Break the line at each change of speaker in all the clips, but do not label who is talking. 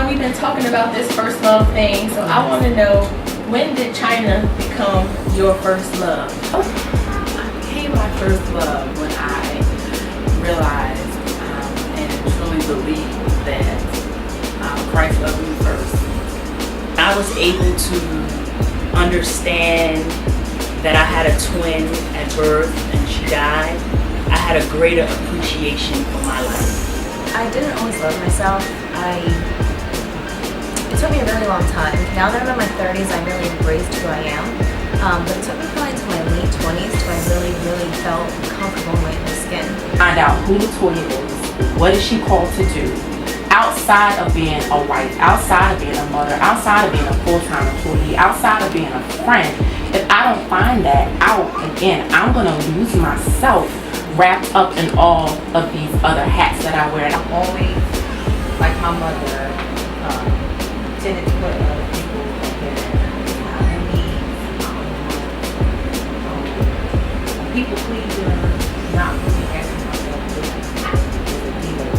know, we've been talking about this first love thing, so I want to know, when did China become your first love?
I became my first love when I realized and truly believed that Christ loved me first. I was able to understand that I had a twin at birth and she died. I had a greater appreciation for my life.
I didn't always love myself. It took me a really long time. Now that I'm in my 30s, I really embraced who I am. But it took me probably to my late 20s till I really felt comfortable in my own skin.
Find out who Latoya is. What is she called to do? Outside of being a wife, outside of being a mother, outside of being a full-time employee, outside of being a friend. If I don't find that out, again, I'm going to lose myself wrapped up in all of these other hats that I wear.
I'm always, like my mother, tended to put other people ahead of me. People pleaser, not really asking myself to be a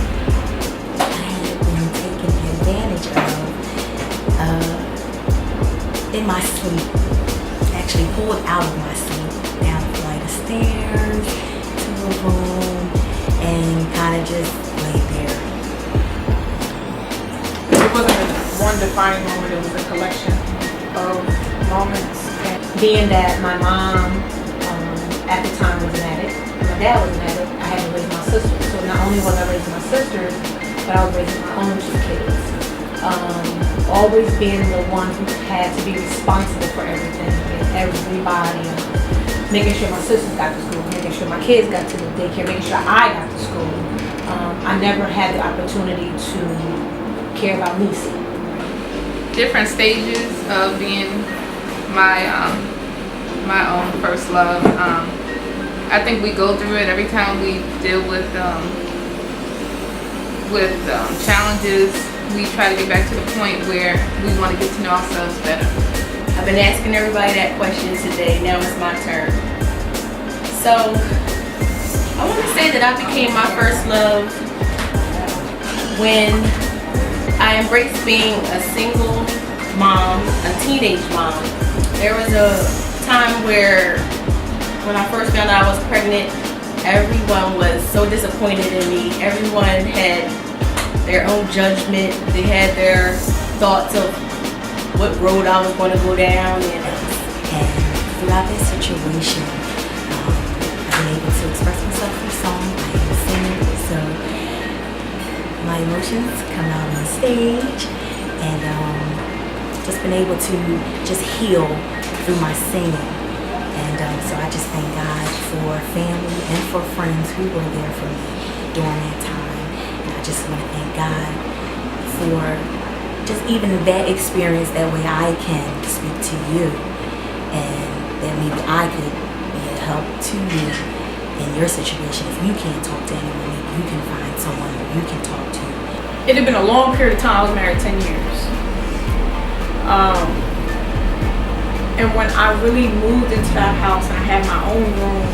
I had been taken advantage of in my sleep. Actually pulled out of my sleep down a flight of stairs to a room and kind of just laid there.
It wasn't one defining moment, it was a collection of moments. And being that my mom at the time was an addict, my dad was an addict, I had to raise my sisters. So not only was I raising my sisters, but I was raising my own two kids. Always being the one who had to be responsible for everything, everybody, making sure my sisters got to school, making sure my kids got to the daycare, making sure I got to school. I never had the opportunity to care about Nisi.
Different stages of being my my own first love. I think we go through it every time we deal with challenges. We try to get back to the point where we want to get to know ourselves better.
I've been asking everybody that question today. Now it's my turn. So I want to say that I became my first love when I embraced being a single mom, a teenage mom. There was a time where when I first found out I was pregnant, everyone was so disappointed in me. Everyone had their own judgment. They had their thoughts of what road I was going to go down.
And throughout that situation, I've been able to express myself through song. I am a singer, so my emotions come out on stage, and just been able to just heal through my singing. And so I just thank God for family and for friends who were there for me during that time. And I just want to thank God for just even that experience. That way I can speak to you, and that maybe I could be a help to you in your situation. If you can't talk to anyone, maybe you can find someone who you can talk to.
It had been a long period of time. I was married 10 years. And when I really moved into that house and I had my own room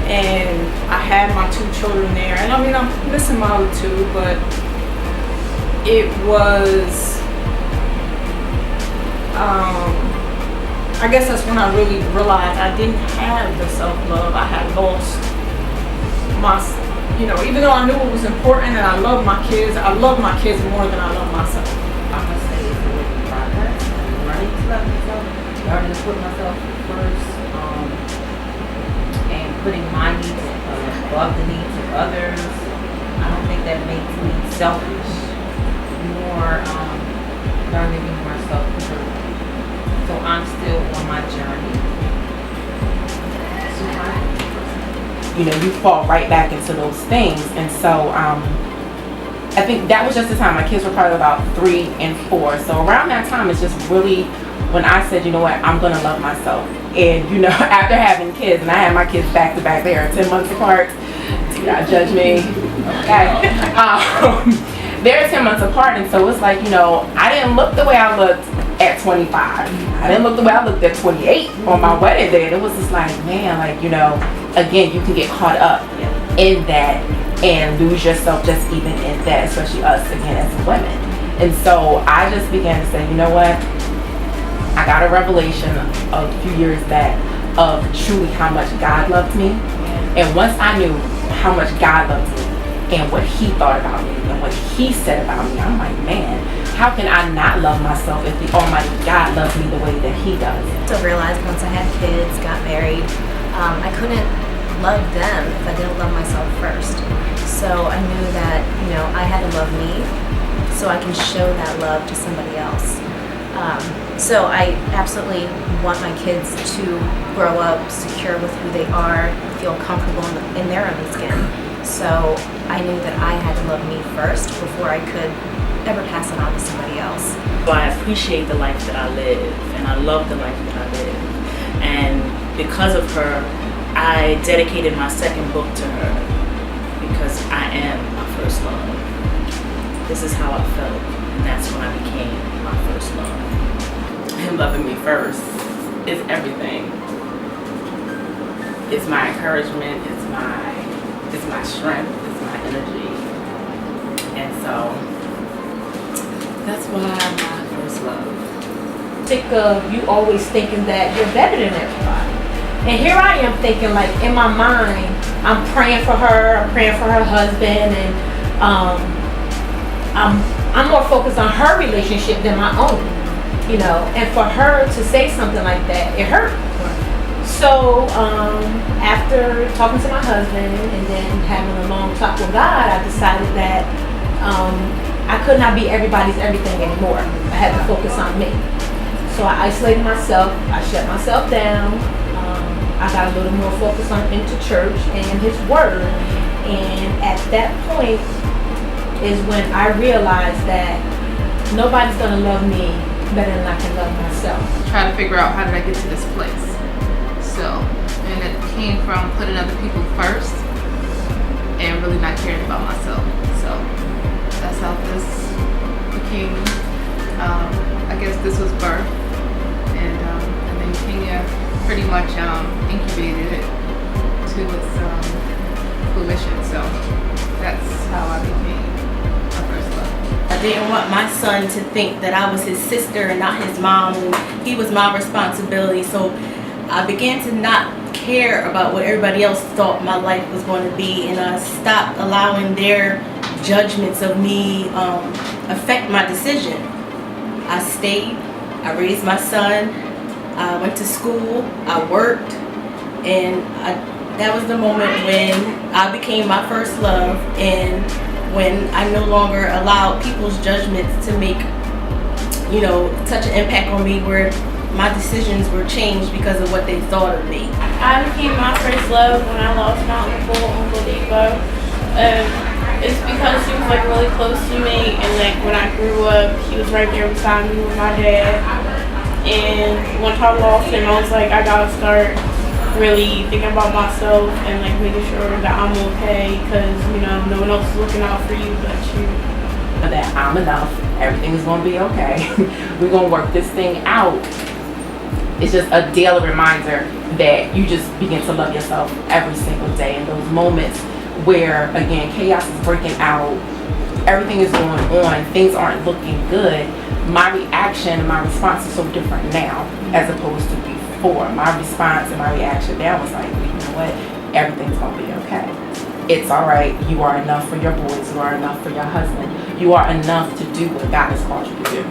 and I had my two children there, and I mean, I'm missing my other two, but it was, I guess that's when I really realized I didn't have the self-love. I had lost my, even though I knew it was important and I love my kids, I love my kids more than I love myself.
I must say it's a work in progress. I'm learning to love myself, learning to put myself first, and putting my needs above the needs of others. I don't think that makes me selfish. More learning to be more self-controlled. So I'm still on my journey.
You fall right back into those things. And so I think that was just the time. My kids were probably about 3 and 4. So around that time, it's just really when I said, you know what, I'm going to love myself. And, after having kids, and I had my kids back to back, they are 10 months apart. Do not judge me. Okay. They're 10 months apart. And so it's like, I didn't look the way I looked at 25. I didn't look the way I looked at 28 on my wedding day. And it was just like, man, again, you can get caught up in that and lose yourself just even in that, especially us, again, as women. And so I just began to say, you know what? I got a revelation a few years back of truly how much God loved me. And once I knew how much God loved me and what he thought about me and what he said about me, I'm like, man, how can I not love myself if the Almighty God loves me the way that he does?
So I realized once I had kids, got married, I couldn't love them if I didn't love myself first. So I knew that, I had to love me so I can show that love to somebody else. So I absolutely want my kids to grow up secure with who they are, feel comfortable in their own skin. So I knew that I had to love me first before I could ever pass it on to somebody else.
So I appreciate the life that I live, and I love the life that I live. And because of her, I dedicated my second book to her, because I am my first love. This is how I felt, and that's when I became my first love.
Him loving me first is everything. It's my encouragement, it's my strength, it's my energy. And so that's why I'm my first love.
Sick of you always thinking that you're better than everybody. And here I am thinking, like, in my mind, I'm praying for her, I'm praying for her husband, and I'm more focused on her relationship than my own, and for her to say something like that, it hurt. So after talking to my husband and then having a long talk with God, I decided that I could not be everybody's everything anymore. I had to focus on me. So I isolated myself, I shut myself down. I got a little more focused into church and his word. And at that point is when I realized that nobody's gonna love me better than I can love myself.
Try to figure out how did I get to this place. So, and it came from putting other people first and really not caring about myself. So that's how this became, I guess this was birth. And then Kenya pretty much incubated it to its fruition. So that's how I became my first love.
I didn't want my son to think that I was his sister and not his mom, and he was my responsibility. So I began to not care about what everybody else thought my life was going to be, and I stopped allowing their judgments of me affect my decision. I stayed, I raised my son, I went to school, I worked, and that was the moment when I became my first love, and when I no longer allowed people's judgments to make, such an impact on me where my decisions were changed because of what they thought of me.
I became my first love when I lost my Uncle Depot. It's because he was really close to me, and when I grew up, he was right there beside me with my dad. And once I lost him, I was like, I gotta start really thinking about myself and making sure that I'm okay, because no one else is looking out for you but you.
That I'm enough, everything is gonna be okay. We're gonna work this thing out. It's just a daily reminder that you just begin to love yourself every single day. In those moments where, again, chaos is breaking out, everything is going on, things aren't looking good, my reaction and my response is so different now as opposed to before. My response and my reaction now was like, you know what, everything's gonna be okay. It's all right. You are enough for your boys. You are enough for your husband. You are enough to do what God has called you to do.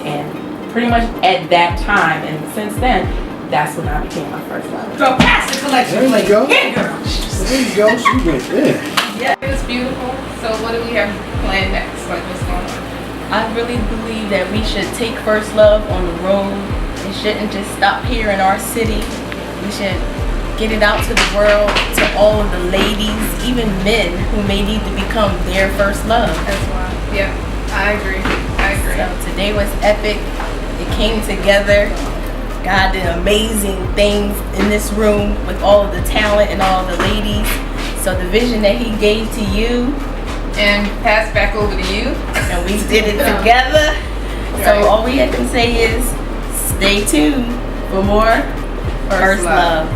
And pretty much at that time, and since then, that's when I became my first love.
Girl, pass the collection.
There you go.
Yeah, girl.
There you go. She went in.
Yeah, it was beautiful. So what do we have planned next? What's going on?
I really believe that we should take First Love on the road. It shouldn't just stop here in our city. We should get it out to the world, to all of the ladies, even men who may need to become their first love.
That's why. Yeah, I agree.
So today was epic. It came together. God did amazing things in this room with all of the talent and all the ladies. So the vision that he gave to you,
And pass back over to you.
and we did it together. So all we have to say is stay tuned for more First Love.